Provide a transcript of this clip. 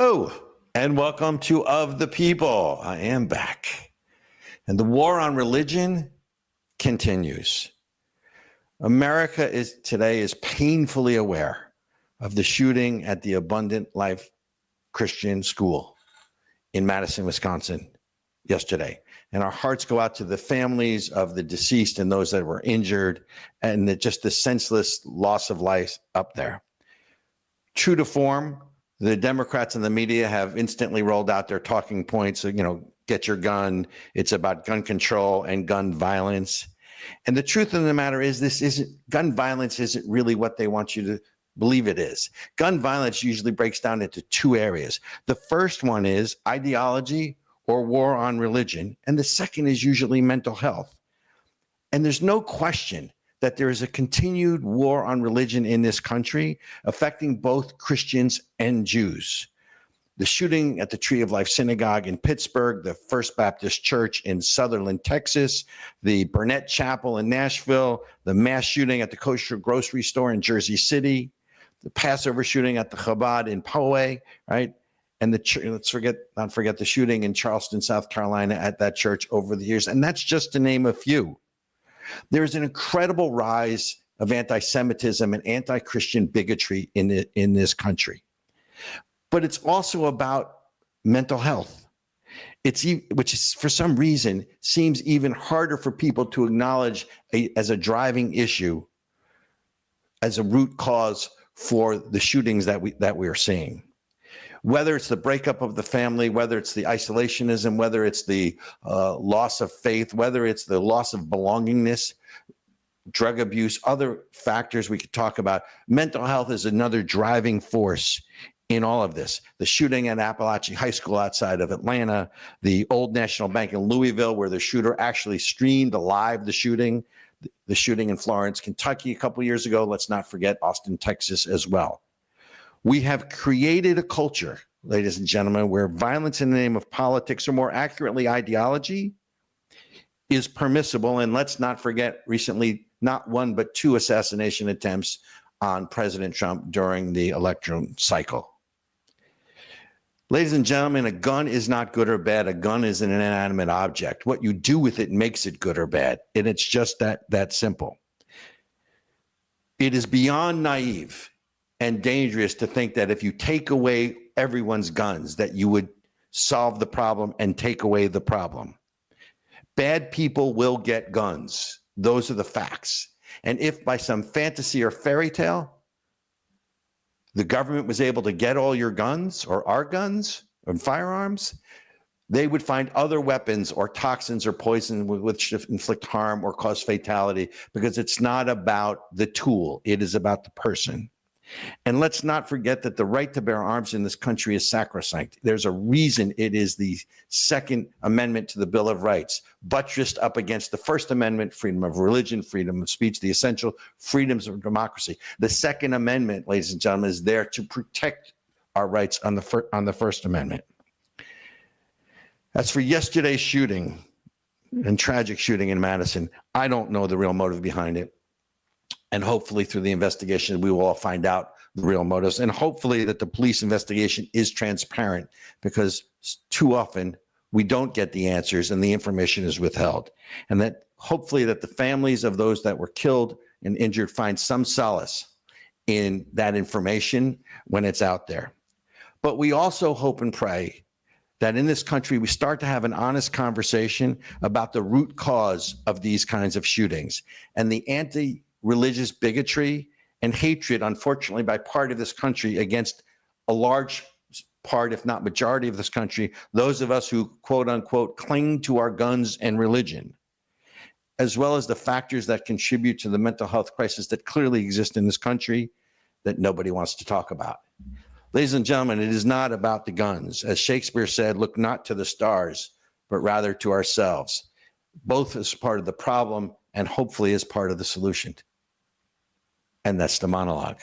Hello, and welcome to Of the People. I am back. And the war on religion continues. America today is painfully aware of the shooting at the Abundant Life Christian School in Madison, Wisconsin yesterday. And our hearts go out to the families of the deceased and those that were injured, and just the senseless loss of life up there. True to form, the Democrats and the media have instantly rolled out their talking points. Get your gun. It's about gun control and gun violence. And the truth of the matter is, gun violence isn't really what they want you to believe it is. Gun violence usually breaks down into two areas. The first one is ideology or war on religion. And the second is usually mental health. And there's no question that there is a continued war on religion in this country, affecting both Christians and Jews. The shooting at the Tree of Life Synagogue in Pittsburgh, the First Baptist Church in Sutherland, Texas, the Burnett Chapel in Nashville, the mass shooting at the kosher grocery store in Jersey City, the Passover shooting at the Chabad in Poway, right? And let's not forget the shooting in Charleston, South Carolina at that church over the years. And that's just to name a few. There's an incredible rise of anti-Semitism and anti-Christian bigotry in this country. But it's also about mental health. Which is, for some reason, seems even harder for people to acknowledge as a driving issue, as a root cause for the shootings that we are seeing. Whether it's the breakup of the family, whether it's the isolationism, whether it's the loss of faith, whether it's the loss of belongingness, drug abuse, other factors we could talk about. Mental health is another driving force in all of this. The shooting at Appalachian High School outside of Atlanta, the Old National Bank in Louisville, where the shooter actually streamed live the shooting in Florence, Kentucky a couple years ago. Let's not forget Austin, Texas as well. We have created a culture, ladies and gentlemen, where violence in the name of politics, or more accurately, ideology, is permissible. And let's not forget recently, not one, but two assassination attempts on President Trump during the election cycle. Ladies and gentlemen, a gun is not good or bad. A gun is an inanimate object. What you do with it makes it good or bad. And it's just that simple. It is beyond naive and dangerous to think that if you take away everyone's guns, that you would solve the problem and take away the problem. Bad people will get guns. Those are the facts. And if by some fantasy or fairy tale, the government was able to get all your guns or our guns and firearms, they would find other weapons or toxins or poison which inflict harm or cause fatality, because it's not about the tool. It is about the person. And let's not forget that the right to bear arms in this country is sacrosanct. There's a reason it is the Second Amendment to the Bill of Rights, buttressed up against the First Amendment, freedom of religion, freedom of speech, the essential freedoms of democracy. The Second Amendment, ladies and gentlemen, is there to protect our rights on the First Amendment. As for yesterday's shooting and tragic shooting in Madison, I don't know the real motive behind it. And hopefully through the investigation, we will all find out the real motives. And hopefully that the police investigation is transparent, because too often we don't get the answers and the information is withheld. And that hopefully that the families of those that were killed and injured find some solace in that information when it's out there. But we also hope and pray that in this country, we start to have an honest conversation about the root cause of these kinds of shootings and the anti-religious bigotry and hatred, unfortunately, by part of this country against a large part, if not majority of this country, those of us who, quote unquote, cling to our guns and religion, as well as the factors that contribute to the mental health crisis that clearly exist in this country that nobody wants to talk about. Ladies and gentlemen, it is not about the guns. As Shakespeare said, look not to the stars, but rather to ourselves, both as part of the problem and hopefully as part of the solution. And that's the monologue.